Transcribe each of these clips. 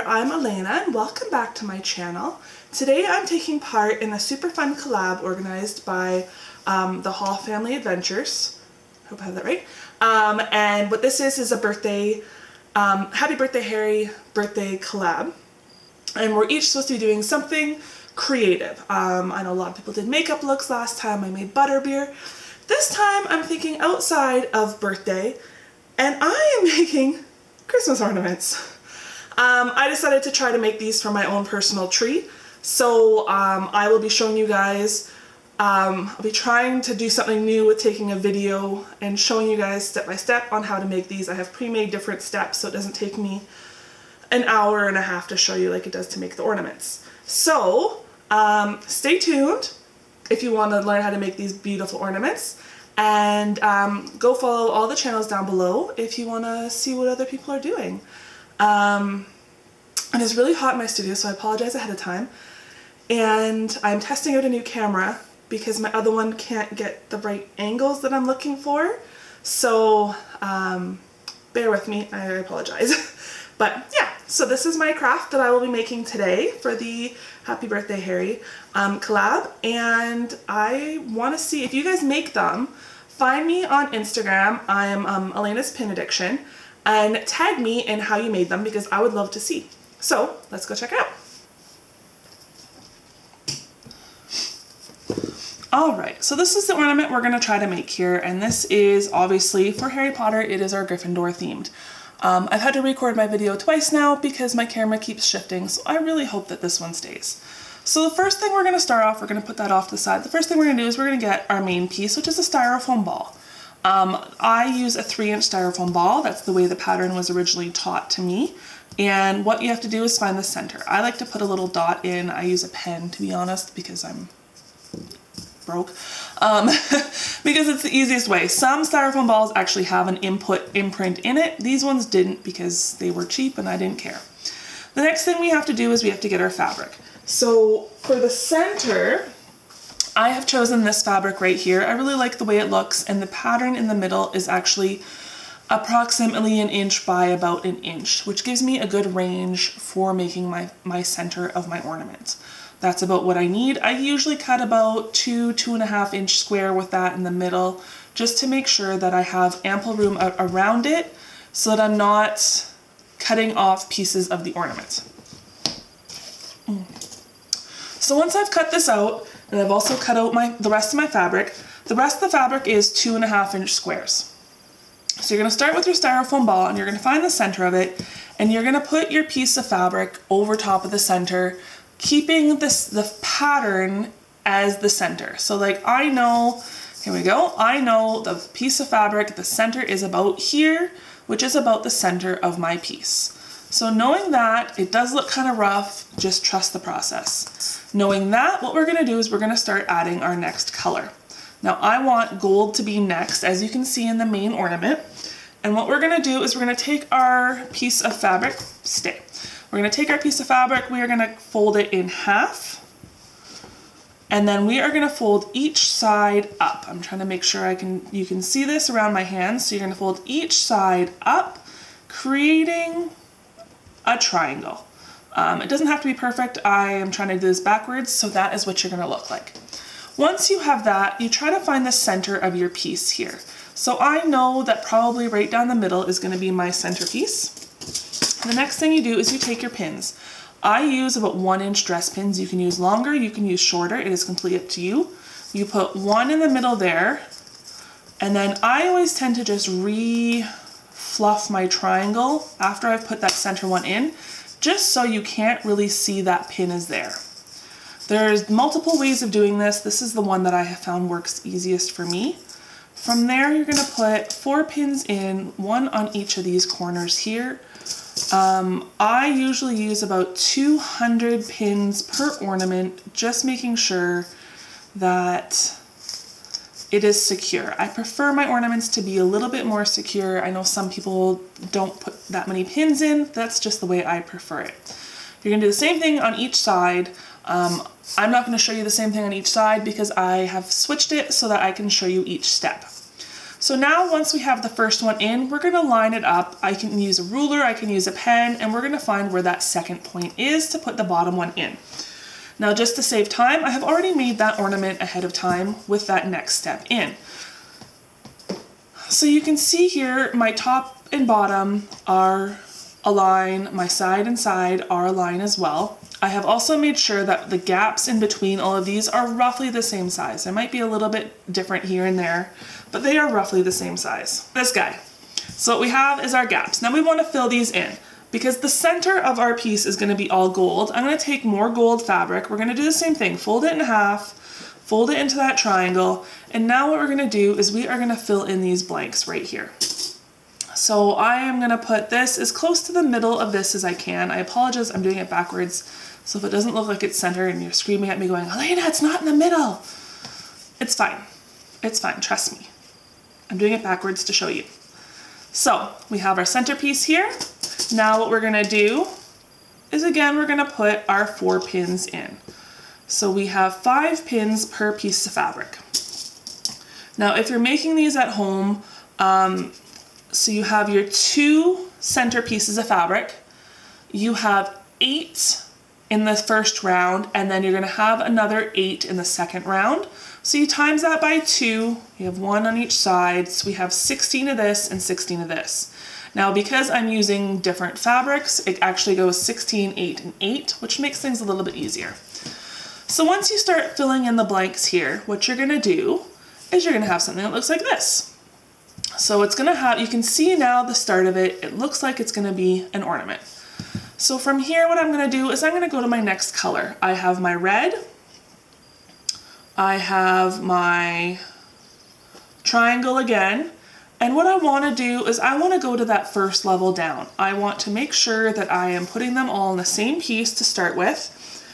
I'm Alaina and welcome back to my channel. Today I'm taking part in a super fun collab organized by TheHallFamilyAdventures. Hope I have that right. And what this is a birthday, Happy Birthday Harry birthday collab. And we're each supposed to be doing something creative. I know a lot of people did makeup looks last time. I made butterbeer. This time I'm thinking outside of birthday and I am making Christmas ornaments. I decided to try to make these for my own personal tree. So I will be showing you guys, I'll be trying to do something new with taking a video and showing you guys step by step on how to make these. I have pre-made different steps so it doesn't take me an hour and a half to show you like it does to make the ornaments. So stay tuned if you want to learn how to make these beautiful ornaments, and go follow all the channels down below if you want to see what other people are doing. And it's really hot in my studio, so I apologize ahead of time. And I'm testing out a new camera because my other one can't get the right angles that I'm looking for. So bear with me, I apologize. But yeah, so this is my craft that I will be making today for the Happy Birthday Harry collab. And I want to see if you guys make them. Find me on Instagram. I am Alaina's Pin Addiction. And tag me in how you made them because I would love to see. So let's go check it out. Alright, so this is the ornament we're going to try to make here, and this is obviously for Harry Potter. It is our Gryffindor themed. I've had to record my video twice now because my camera keeps shifting, so I really hope that this one stays. So the first thing we're going to start off, we're going to put that off to the side. The first thing we're going to do is we're going to get our main piece, which is a styrofoam ball. I use a 3-inch styrofoam ball. That's the way the pattern was originally taught to me. And what you have to do is find the center. I like to put a little dot in. I use a pen, to be honest, because I'm broke. Because it's the easiest way. Some styrofoam balls actually have an imprint in it. These ones didn't because they were cheap and I didn't care. The next thing we have to do is we have to get our fabric. So for the center, I have chosen this fabric right here. I really like the way it looks, and the pattern in the middle is actually approximately 1 inch by about 1 inch, which gives me a good range for making my center of my ornament. That's about what I need. I usually cut about 2.5 inch square with that in the middle, just to make sure that I have ample room around it so that I'm not cutting off pieces of the ornament. So once I've cut this out, and I've also cut out the rest of my fabric, the rest of the fabric is 2.5 inch squares. So you're going to start with your styrofoam ball and you're going to find the center of it, and you're going to put your piece of fabric over top of the center, keeping the pattern as the center. So like I know, here we go, I know the piece of fabric, the center is about here, which is about the center of my piece. So knowing that, it does look kind of rough, just trust the process. Knowing that, what we're going to do is we're going to start adding our next color. Now I want gold to be next, as you can see in the main ornament. And what we're going to do is we're going to take our piece of fabric, we're going to take our piece of fabric, we are going to fold it in half. And then we are going to fold each side up. I'm trying to make sure you can see this around my hands. So you're going to fold each side up, creating a triangle. It doesn't have to be perfect. I am trying to do this backwards, so that is what you're going to look like. Once you have that, you try to find the center of your piece here. So I know that probably right down the middle is going to be my centerpiece. The next thing you do is you take your pins. I use about 1 inch dress pins. You can use longer, you can use shorter. It is completely up to you. You put one in the middle there, and then I always tend to just fluff my triangle after I've put that center one in, just so you can't really see that pin is there. There's multiple ways of doing this. This is the one that I have found works easiest for me. From there, you're going to put 4 pins in, 1 on each of these corners here. I usually use about 200 pins per ornament, just making sure that it is secure. I prefer my ornaments to be a little bit more secure. I know some people don't put that many pins in. That's just the way I prefer it. You're going to do the same thing on each side. I'm not going to show you the same thing on each side because I have switched it so that I can show you each step. So now once we have the first one in, we're gonna line it up. I can use a ruler, I can use a pen, and we're gonna find where that second point is to put the bottom one in. Now just to save time, I have already made that ornament ahead of time with that next step in. So you can see here, my top and bottom are a line, my side and side are a line as well. I have also made sure that the gaps in between all of these are roughly the same size. They might be a little bit different here and there, but they are roughly the same size. This guy. So what we have is our gaps. Now we want to fill these in. Because the center of our piece is going to be all gold, I'm going to take more gold fabric. We're going to do the same thing. Fold it in half, fold it into that triangle, and now what we're going to do is we are going to fill in these blanks right here. So I am going to put this as close to the middle of this as I can. I apologize, I'm doing it backwards. So if it doesn't look like it's centered and you're screaming at me going, Alaina, it's not in the middle. It's fine. It's fine, trust me. I'm doing it backwards to show you. So we have our centerpiece here. Now what we're gonna do is again, we're gonna put our 4 pins in. So we have 5 pins per piece of fabric. Now if you're making these at home, so you have your 2 center pieces of fabric, you have 8 in the first round, and then you're gonna have another 8 in the second round. So you times that by 2, you have 1 on each side, so we have 16 of this and 16 of this. Now because I'm using different fabrics, it actually goes 16, 8, and 8, which makes things a little bit easier. So once you start filling in the blanks here, what you're gonna do is you're gonna have something that looks like this. So it's gonna have, you can see now the start of it, it looks like it's gonna be an ornament. So from here, what I'm gonna do is I'm gonna go to my next color. I have my red, I have my triangle again, and what I wanna do is I wanna go to that first level down. I want to make sure that I am putting them all in the same piece to start with,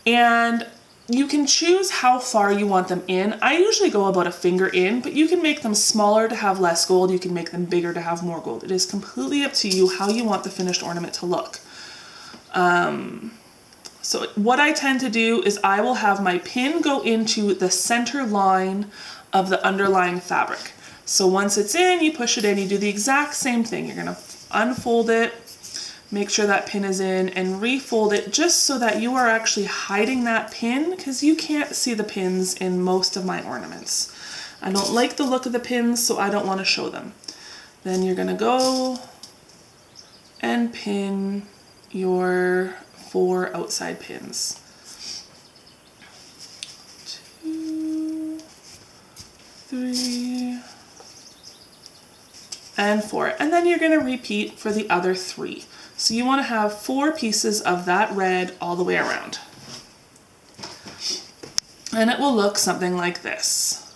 and you can choose how far you want them in. I usually go about a finger in, but you can make them smaller to have less gold, you can make them bigger to have more gold. It is completely up to you how you want the finished ornament to look. So what I tend to do is I will have my pin go into the center line of the underlying fabric. So once it's in, you push it in, you do the exact same thing. You're gonna unfold it, make sure that pin is in, and refold it just so that you are actually hiding that pin, because you can't see the pins in most of my ornaments. I don't like the look of the pins, so I don't want to show them. Then you're gonna go and pin your 4 outside pins. 2, 3, and 4. And then you're going to repeat for the other 3. So you want to have 4 pieces of that red all the way around. And it will look something like this.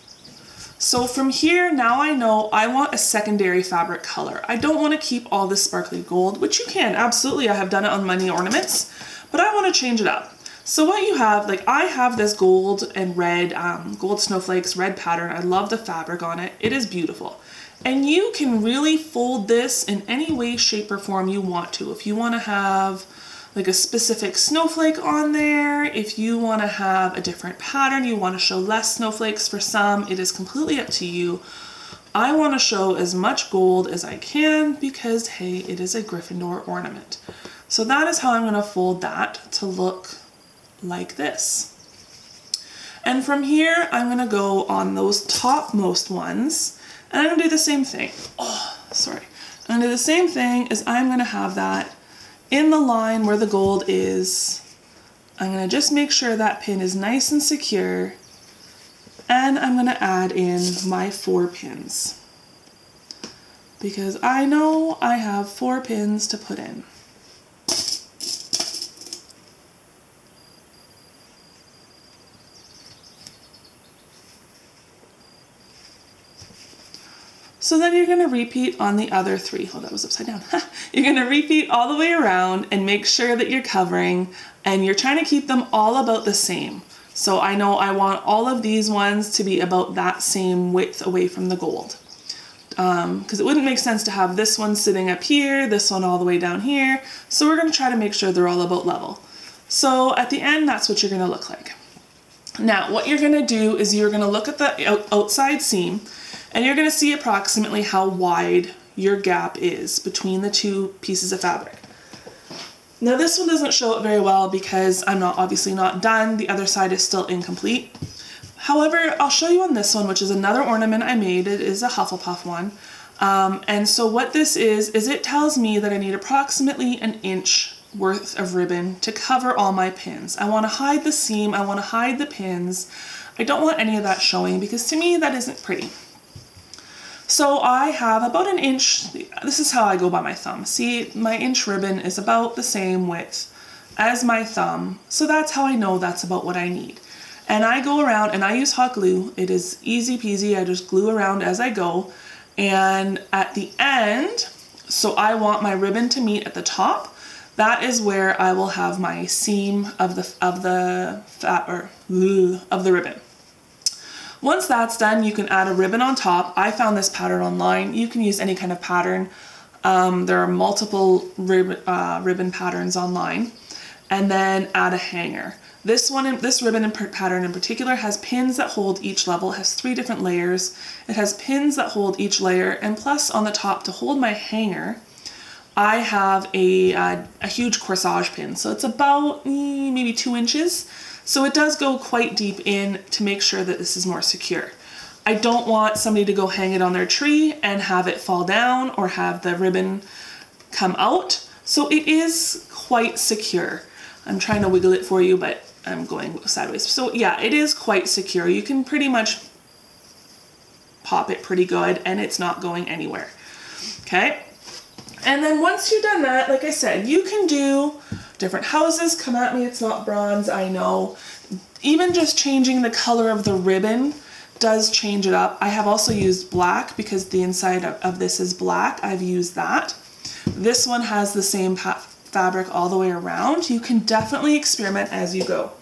So from here, now I know I want a secondary fabric color. I don't want to keep all this sparkly gold, which you can, absolutely. I have done it on many ornaments, but I want to change it up. So what you have, like I have this gold and red, gold snowflakes, red pattern. I love the fabric on it. It is beautiful. And you can really fold this in any way, shape, or form you want to. If you want to have like a specific snowflake on there, if you want to have a different pattern, you want to show less snowflakes for some, it is completely up to you. I want to show as much gold as I can because, hey, it is a Gryffindor ornament. So that is how I'm going to fold that to look like this. And from here, I'm going to go on those topmost ones, and I'm going to do the same thing. Oh, sorry. I'm going to do the same thing as I'm going to have that in the line where the gold is. I'm going to just make sure that pin is nice and secure, and I'm going to add in my 4 pins because I know I have 4 pins to put in. So then you're going to repeat on the other 3. Oh, that was upside down. You're going to repeat all the way around and make sure that you're covering, and you're trying to keep them all about the same. So I know I want all of these ones to be about that same width away from the gold. Because it wouldn't make sense to have this one sitting up here, this one all the way down here. So we're going to try to make sure they're all about level. So at the end, that's what you're going to look like. Now, what you're going to do is you're going to look at the outside seam, And you're going to see approximately how wide your gap is between the two pieces of fabric. Now this one doesn't show it very well because I'm obviously not done. The other side is still incomplete. However, I'll show you on this one, which is another ornament I made. It is a Hufflepuff one. And so what this is it tells me that I need approximately an inch worth of ribbon to cover all my pins. I want to hide the seam, I want to hide the pins. I don't want any of that showing because to me that isn't pretty. So I have about an inch, this is how I go by my thumb. See, my inch ribbon is about the same width as my thumb, so that's how I know that's about what I need. And I go around and I use hot glue. It is easy peasy, I just glue around as I go. And at the end, so I want my ribbon to meet at the top. That is where I will have my seam of the ribbon. Once that's done, you can add a ribbon on top. I found this pattern online. You can use any kind of pattern. There are multiple ribbon patterns online. And then add a hanger. This ribbon pattern in particular has pins that hold each level. It has 3 different layers. It has pins that hold each layer, and plus on the top to hold my hanger, I have a huge corsage pin. So it's about maybe 2 inches. So it does go quite deep in to make sure that this is more secure. I don't want somebody to go hang it on their tree and have it fall down or have the ribbon come out. So it is quite secure. I'm trying to wiggle it for you, but I'm going sideways. So yeah, it is quite secure. You can pretty much pop it pretty good and it's not going anywhere. Okay. And then once you've done that, like I said, you can do different houses. Come at me, it's not bronze, I know. Even just changing the color of the ribbon does change it up. I have also used black because the inside of this is black. I've used that. This one has the same fabric all the way around. You can definitely experiment as you go.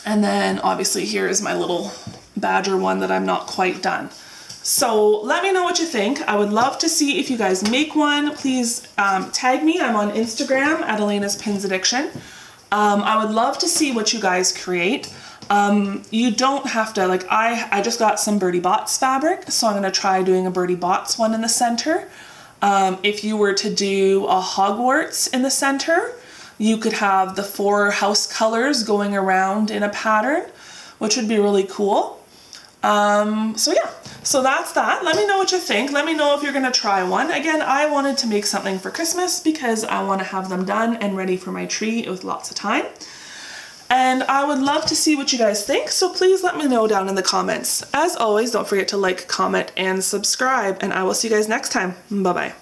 And then obviously here is my little badger one that I'm not quite done. So let me know what you think. I would love to see if you guys make one. Please tag me. I'm on Instagram at Alaina's Pins Addiction. I would love to see what you guys create. You don't have to, like I just got some Birdie Bots fabric, so I'm gonna try doing a Birdie Bots one in the center. If you were to do a Hogwarts in the center, you could have the 4 house colors going around in a pattern, which would be really cool. So yeah, so that's that. Let me know what you think. Let me know if you're gonna try one. Again, I wanted to make something for Christmas because I want to have them done and ready for my tree with lots of time. And I would love to see what you guys think, so please let me know down in the comments. As always, don't forget to like, comment, and subscribe, and I will see you guys next time. Bye-bye.